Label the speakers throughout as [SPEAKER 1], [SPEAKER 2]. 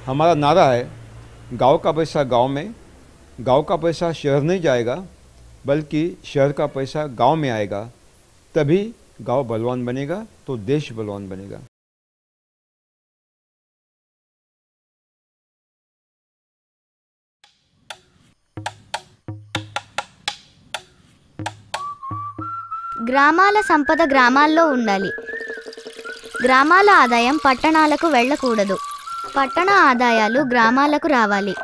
[SPEAKER 1] हमारा नारा है गांव का पैसा गांव में, गांव का पैसा शहर नहीं जाएगा बल्कि शहर का पैसा गांव में आएगा, तभी गांव बलवान बनेगा तो देश बलवान बनेगा।
[SPEAKER 2] గ్రామాల సంపద గ్రామాల్లో ఉండాలి. గ్రామాల ఆదాయం పట్టణాలకు వెళ్ళకూడదు. పట్టణ ఆదాయాలు గ్రామాలకు రావాలి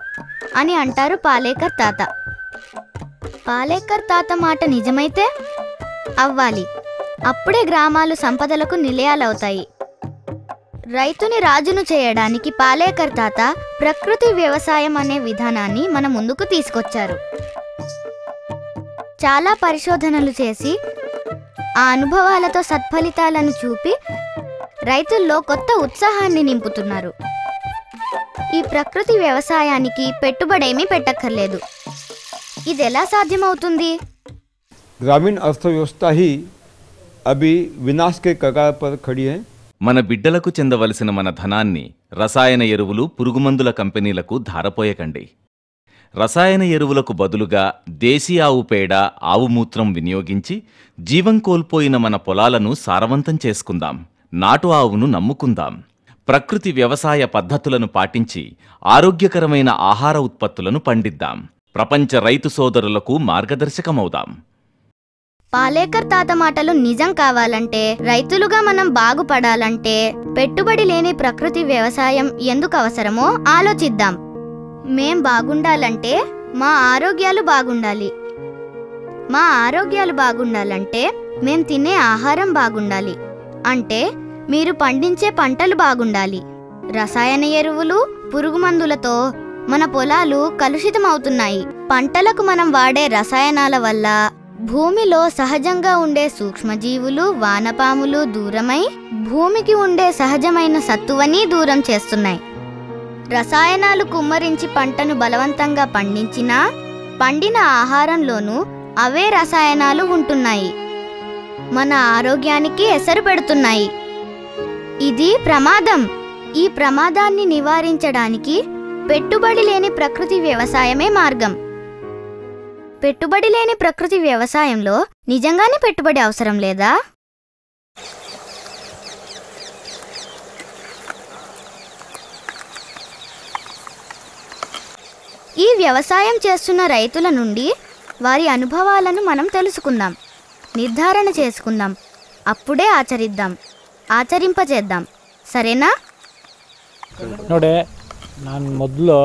[SPEAKER 2] అని అంటారు పాలేకర్ తాత. పాలేకర్ తాత మాట నిజమైతే అవ్వాలి. అప్పుడే గ్రామాలు సంపదలకు నిలయాలవుతాయి. రైతుని రాజును చేయడానికి పాలేకర్ తాత ప్రకృతి వ్యవసాయం అనే విధానాన్ని మన ముందుకు తీసుకొచ్చారు. చాలా పరిశోధనలు చేసి ఆ అనుభవాలతో సత్ఫలితాలను చూపి రైతుల్లో కొత్త ఉత్సాహాన్ని నింపుతున్నారు. ఈ ప్రకృతి వ్యవసాయానికి పెట్టుబడేమీ పెట్టక్కర్లేదు. ఇది ఎలా సాధ్యమవుతుంది?
[SPEAKER 1] ग्रामीण अर्थव्यवस्था ही अभी विनाश के कगार पर खड़ी है.
[SPEAKER 3] మన బిడ్డలకు చెందవలసిన మన ధనాన్ని రసాయన ఎరువులు, పురుగుమందుల కంపెనీలకు ధారపోయకండి. రసాయన ఎరువులకు బదులుగా దేశీ ఆవు పేడ, ఆవు మూత్రం వినియోగించి జీవం కోల్పోయిన మన పొలాలను సారవంతం చేసుకుందాం. నాటు ఆవును నమ్ముకుందాం. ప్రకృతి వ్యవసాయ పద్ధతులను పాటించి ఆరోగ్యకరమైన ఆహార ఉత్పత్తులను పండిద్దాం. ప్రపంచ రైతు సోదరులకు మార్గదర్శకమవుదాం.
[SPEAKER 2] పాలేకర్ తాత మాటలు నిజం కావాలంటే, రైతులుగా మనం బాగుపడాలంటే పెట్టుబడి లేని ప్రకృతి వ్యవసాయం ఎందుకు అవసరమో ఆలోచిద్దాం. మేం బాగుండాలంటే మా ఆరోగ్యాలు బాగుండాలి. మా ఆరోగ్యాలు బాగుండాలంటే మేం తినే ఆహారం బాగుండాలి. అంటే మీరు పండించే పంటలు బాగుండాలి. రసాయన ఎరువులు, పురుగుమందులతో మన పొలాలు కలుషితమవుతున్నాయి. పంటలకు మనం వాడే రసాయనాల వల్ల భూమిలో సహజంగా ఉండే సూక్ష్మజీవులు, వానపాములు దూరమై భూమికి ఉండే సహజమైన సత్తువని దూరం చేస్తున్నాయి. రసాయనాలు కుమ్మరించి పంటను బలవంతంగా పండించినా పండిన ఆహారంలోనూ అవే రసాయనాలు ఉంటున్నాయి. మన ఆరోగ్యానికి ఎసరు పెడుతున్నాయి. ఇది ప్రమాదం. ఈ ప్రమాదాన్ని నివారించడానికి పెట్టుబడి లేని ప్రకృతి వ్యవసాయమే మార్గం. పెట్టుబడి లేని ప్రకృతి వ్యవసాయంలో నిజంగానే పెట్టుబడి అవసరం లేదా? ఈ వ్యవసాయం చేస్తున్న రైతుల నుండి వారి అనుభవాలను మనం తెలుసుకుందాం, నిర్ధారణ చేసుకుందాం. అప్పుడే ఆచరింపజేద్దాం. సరేనా?
[SPEAKER 4] ನೋಡಿ, ನಾನು ಮೊದಲು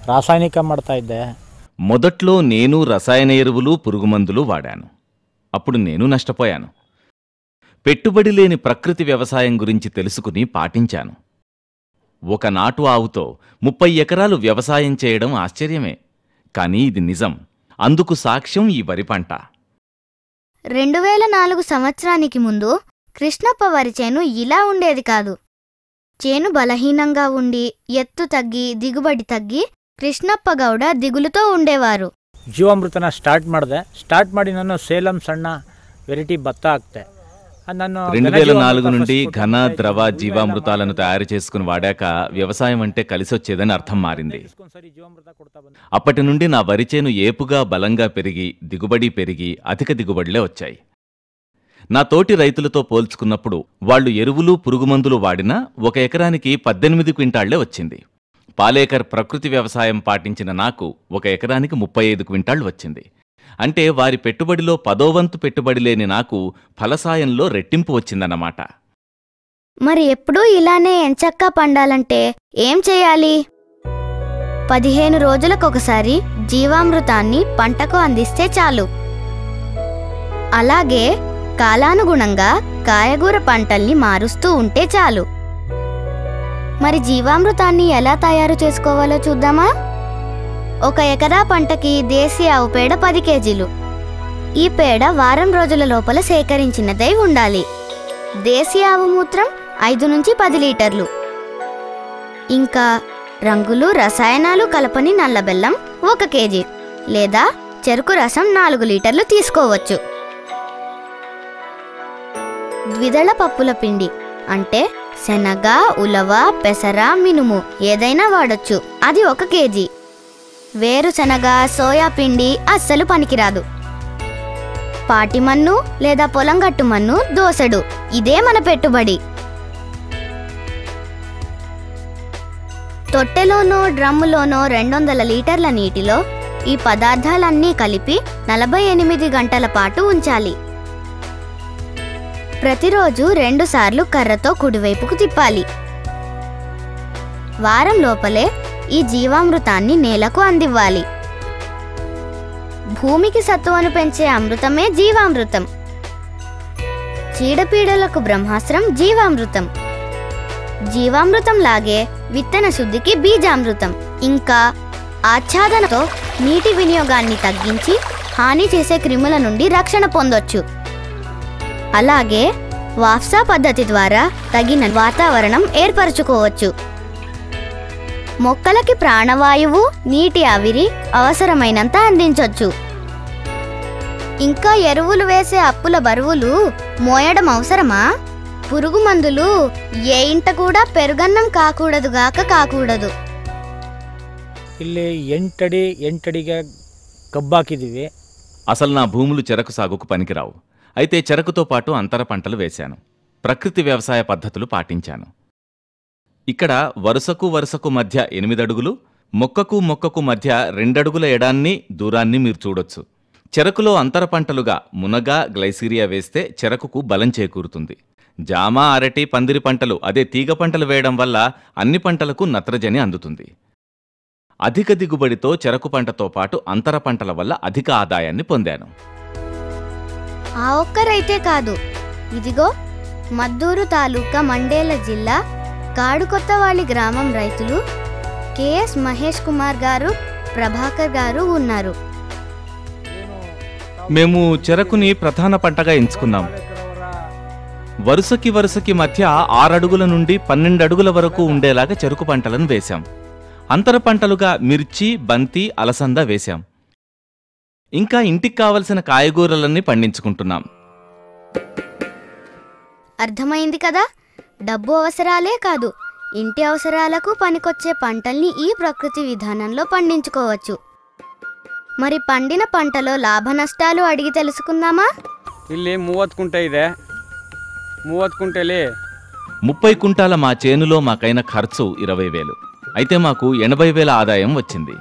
[SPEAKER 4] ರಾಸಾಯನಿಕ ಮಾಡ್ತಾ ಇದ್ದೆ.
[SPEAKER 3] మొదట్లో నేను రసాయన ఎరువులు, పురుగుమందులు వాడాను. అప్పుడు నేను నష్టపోయాను. పెట్టుబడి లేని ప్రకృతి వ్యవసాయం గురించి తెలుసుకుని పాటించాను. ఒక నాటు ఆవుతో 30 ఎకరాలు వ్యవసాయం చేయడం ఆశ్చర్యమే, కానీ ఇది నిజం. అందుకు సాక్ష్యం ఈ వరి పంట.
[SPEAKER 2] 2004 సంవత్సరానికి ముందు కృష్ణప్ప వరి చేను ఇలా ఉండేది కాదు. చేను బలహీనంగా ఉండి ఎత్తు తగ్గి దిగుబడి తగ్గి కృష్ణప్ప గౌడ దిగులుతో ఉండేవారు.
[SPEAKER 4] ಜೀವಾಮೃತನ ಸ್ಟಾರ್ಟ್ ಮಾಡಿದೆ. ಸ್ಟಾರ್ಟ್ ಮಾಡಿ ನಾನು ಸೇಲಂ ಸಣ್ಣ ವೆರೈಟಿ ಭತ್ತ ಹಾಕ್ತೆ.
[SPEAKER 3] 2004 నుండి ఘన, ద్రవ జీవామృతాలను తయారు చేసుకుని వాడాక వ్యవసాయం అంటే కలిసొచ్చేదని అర్థం మారింది. అప్పటి నుండి నా వరి చేను ఏపుగా బలంగా పెరిగి దిగుబడి పెరిగి అధిక దిగుబడులే వచ్చాయి. నా తోటి రైతులతో పోల్చుకున్నప్పుడు వాళ్లు ఎరువులు, పురుగుమందులు వాడినా 1 ఎకరానికి 18 క్వింటాళ్లే వచ్చింది. పాలేకర్ ప్రకృతి వ్యవసాయం పాటించిన నాకు 1 ఎకరానికి 35 క్వింటాళ్లు వచ్చింది. అంటే వారి పెట్టుబడిలో 10వ వంతు పెట్టుబడి లేని నాకు ఫలసాయంలో రెట్టింపు వచ్చిందన్నమాట.
[SPEAKER 2] మరి ఎప్పుడూ ఇలానే ఎంచక్కా పండాలంటే ఏం చేయాలి? 15 రోజులకొకసారి జీవామృతాన్ని పంటకు అందిస్తే చాలు. అలాగే కాలానుగుణంగా కాయగూర పంటల్ని మారుస్తూ ఉంటే చాలు. మరి జీవామృతాన్ని ఎలా తయారు చేసుకోవాలో చూద్దామా? 1 ఎకరా పంటకి దేశీ ఆవు పేడ 10 కేజీలు. ఈ పేడ వారం రోజుల లోపల సేకరించినదై ఉండాలి. దేశీ ఆవు మూత్రం 5 నుంచి 10 లీటర్లు. ఇంకా రంగులు, రసాయనాలు కలపని నల్ల బెల్లం 1 కేజీ లేదా చెరుకు రసం 4 లీటర్లు తీసుకోవచ్చు. ద్విదళ పప్పుల పిండి అంటే శనగ, ఉలవ, పెసర, మినుము ఏదైనా వాడొచ్చు. అది 1 కేజీ. వేరుశనగ, సోయా పిండి అస్సలు పనికిరాదు. పాటి మన్ను లేదా పొలంగట్టు మన్ను దోసెడు. ఇదే మన పెట్టుబడి. తొట్టెలోనో డ్రమ్ములోనో 200 లీటర్ల నీటిలో ఈ పదార్థాలన్నీ కలిపి 48 గంటల పాటు ఉంచాలి. ప్రతిరోజు 2 సార్లు కర్రతో కుడివైపుకు తిప్పాలి. వారం లోపలే ఈ జీవామృతాన్ని నేలకు అందివ్వాలి. భూమికి సత్తువను పెంచే అమృతమే జీవామృతం. చీడపీడలకు బ్రహ్మాస్త్రం జీవామృతం. జీవామృతం లాగే విత్తన శుద్ధికి బీజామృతం. ఇంకా ఆచ్ఛాదనతో నీటి వినియోగాన్ని తగ్గించి హాని చేసే క్రిముల నుండి రక్షణ పొందొచ్చు. అలాగే వాఫ్సా పద్ధతి ద్వారా తగిన వాతావరణం ఏర్పరచుకోవచ్చు. మొక్కలకి ప్రాణవాయువు, నీటి ఆవిరి అవసరమైనంత అందించొచ్చు. ఇంకా ఎరువులు వేసే అప్పుల బరువులు మోయడం అవసరమా? పురుగు మందులు ఏ ఇంట కూడా పెరుగన్నం కాకూడదు.
[SPEAKER 4] ಇಲ್ಲಿ 8 ಅಡಿಗೆ ಕಬ್ಬಾಕಿದ್ದೀವಿ.
[SPEAKER 3] అసలు నా భూములు చెరకు సాగుకు పనికిరావు. అయితే చెరకుతో పాటు అంతర పంటలు వేశాను. ప్రకృతి వ్యవసాయ పద్ధతులు పాటించాను. ఇక్కడ వరుసకు మధ్య 8 అడుగులు, మొక్కకు మధ్య 2 అడుగుల ఎడాన్ని దూరాన్ని మీరు చూడొచ్చు. చెరకులో అంతర పంటలుగా మునగ, గ్లైసీరియా వేస్తే చెరకుకు బలం చేకూరుతుంది. జామ, అరటి, పందిరి పంటలు అదే తీగ పంటలు వేయడం వల్ల అన్ని పంటలకు నత్రజని అందుతుంది. అధిక దిగుబడితో చెరకు పంటతో పాటు అంతర పంటల వల్ల అధిక ఆదాయాన్ని పొందాను.
[SPEAKER 2] ఆ ఒక్కరైతే కాదు, ఇదిగో మద్దూరు తాలూకా మండేల జిల్లా కాడుకొత్తవాళ్ళి గ్రామం రైతులు కెఎస్ మహేష్ కుమార్ గారు, ప్రభాకర్ గారు ఉన్నారు.
[SPEAKER 3] మేము చెరకుని ప్రధాన పంటగా ఎంచుకున్నాం. వరుసకి మధ్య 6 అడుగుల నుండి 12 అడుగుల వరకు ఉండేలాగా చెరుకు పంటలను వేశాం. అంతర పంటలుగా మిర్చి, బంతి, అలసంద వేశాం. ఇంకా ఇంటికి కావలసిన కాయగూరలన్నీ పండించుకుంటున్నాం.
[SPEAKER 2] అర్థమైంది కదా? డబ్బు అవసరాలే కాదు, ఇంటి అవసరాలకు పనికొచ్చే పంటల్ని ఈ ప్రకృతి విధానంలో పండించుకోవచ్చు. మరి పండిన పంటలో లాభ నష్టాలు అడిగి తెలుసుకుందామా?
[SPEAKER 5] ಇಲ್ಲಿ 30 ಕುಂಟೆ ಇದೆ. 30 ಕುಂಟೆಲಿ
[SPEAKER 3] 30 కుంటాల మా చేనులో మాకైన ఖర్చు 20,000. అయితే మాకు 80,000 ఆదాయం వచ్చింది.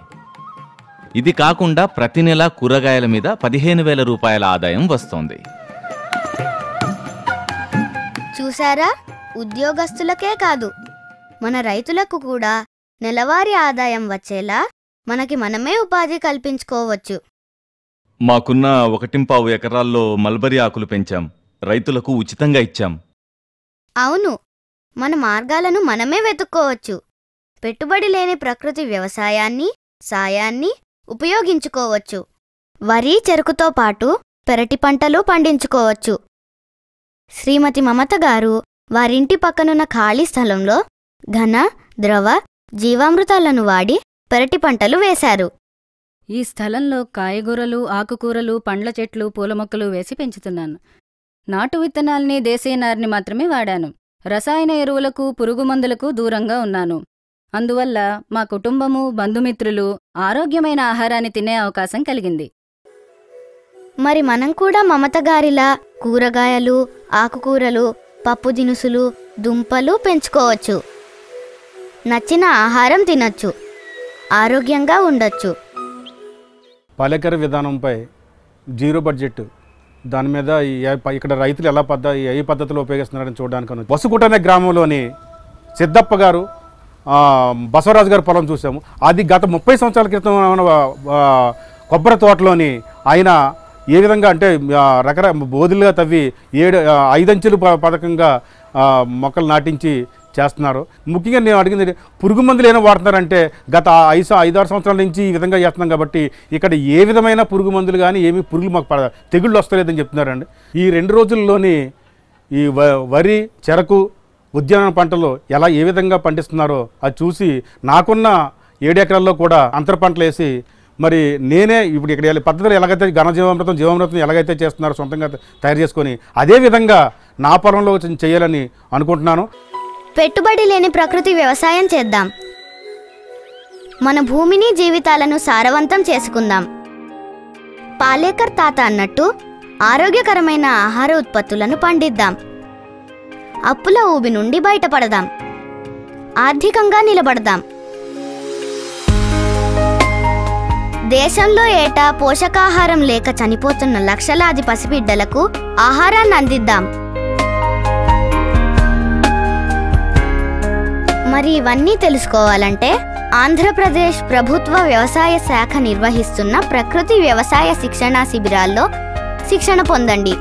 [SPEAKER 3] ఇది కాకుండా ప్రతి నెల కూరగాయల మీద 15,000 రూపాయల ఆదాయం వస్తోంది.
[SPEAKER 2] చూసారా? ఉద్యోగస్తులకే కాదు, మన రైతులకు కూడా నెలవారీ ఆదాయం వచ్చేలా మనకి మనమే ఉపాధి కల్పించుకోవచ్చు.
[SPEAKER 3] మాకున్న 1.5 ఎకరాల్లో మల్బరీ ఆకులు పెంచాం. రైతులకు ఉచితంగా ఇచ్చాం.
[SPEAKER 2] అవును, మన మార్గాలను మనమే వెతుక్కోవచ్చు. పెట్టుబడి లేని ప్రకృతి వ్యవసాయాన్ని, సాయాన్ని ఉపయోగించుకోవచ్చు. వరి, చెరుకుతో పాటు పెరటి పంటలు పండించుకోవచ్చు. శ్రీమతి మమత గారు వారింటి పక్కనున్న ఖాళీ స్థలంలో ఘన, ద్రవ జీవామృతాలను వాడి పెరటి పంటలు వేశారు.
[SPEAKER 6] ఈ స్థలంలో కాయగూరలు, ఆకుకూరలు, పండ్ల చెట్లు, పూల మొక్కలు వేసి పెంచుతున్నాను. నాటు విత్తనాల్ని, దేశీయ నారిని మాత్రమే వాడాను. రసాయన ఎరువులకు, పురుగు మందులకు దూరంగా ఉన్నాను. అందువల్ల మా కుటుంబము, బంధుమిత్రులు ఆరోగ్యమైన ఆహారాన్ని తినే అవకాశం కలిగింది.
[SPEAKER 2] మరి మనం కూడా మమత గారిలా కూరగాయలు, ఆకుకూరలు, పప్పు దినుసులు, దుంపలు పెంచుకోవచ్చు. నచ్చిన ఆహారం తినొచ్చు, ఆరోగ్యంగా ఉండొచ్చు.
[SPEAKER 7] పాలేకర విధానంపై జీరో బడ్జెట్ దాని మీద ఇక్కడ రైతులు ఎలా ఏ పద్ధతిలో ఉపయోగిస్తున్నారని చూడడానికి వసుకుట అనే గ్రామంలోని సిద్ధప్ప గారు, బసవరాజు గారి పొలం చూసాము. అది గత 30 సంవత్సరాల క్రితం కొబ్బరి తోటలోని ఆయన ఏ విధంగా అంటే బోధులుగా తవ్వి 5 అంచెలు పథకంగా మొక్కలు నాటించి చేస్తున్నారు. ముఖ్యంగా నేను అడిగింది, పురుగు మందులు ఏమైనా వాడుతున్నారంటే గత 5-6 సంవత్సరాల నుంచి ఈ విధంగా చేస్తున్నాం కాబట్టి ఇక్కడ ఏ విధమైన పురుగు మందులు కానీ ఏమి పురుగులు మాకు తెగుళ్ళు వస్తలేదని చెప్తున్నారండి. ఈ 2 రోజుల్లోని ఈ వరి, చెరకు, ఉద్యాన పంటలు ఏ విధంగా పండిస్తున్నారో అది చూసి నాకున్న 7 ఎకరాల్లో కూడా అంతర పంటలు వేసి మరి నేనే ఇప్పుడు ఇక్కడ పద్ధతులు ఎలాగైతే జీవామృతం ఎలాగైతే చేస్తున్నారో సొంతంగా తయారు చేసుకొని అదే విధంగా నా పొలంలో చేయాలని అనుకుంటున్నాను.
[SPEAKER 2] పెట్టుబడి లేని ప్రకృతి వ్యవసాయం చేద్దాం. మన భూమిని జీవితాలను సారవంతం చేసుకుందాం. పాలేకర్ తాత అన్నట్టు ఆరోగ్యకరమైన ఆహార ఉత్పత్తులను పండిద్దాం. అప్పుల ఊబి నుండి బయటపడదాం. ఆర్థికంగా నిలబడదాం. దేశంలో ఏటా పోషకాహారం లేక చనిపోతున్న లక్షలాది పసిబిడ్డలకు ఆహారాన్ని అందిద్దాం. మరి ఇవన్నీ తెలుసుకోవాలంటే ఆంధ్రప్రదేశ్ ప్రభుత్వ వ్యవసాయ శాఖ నిర్వహిస్తున్న ప్రకృతి వ్యవసాయ శిక్షణా శిబిరాల్లో శిక్షణ పొందండి.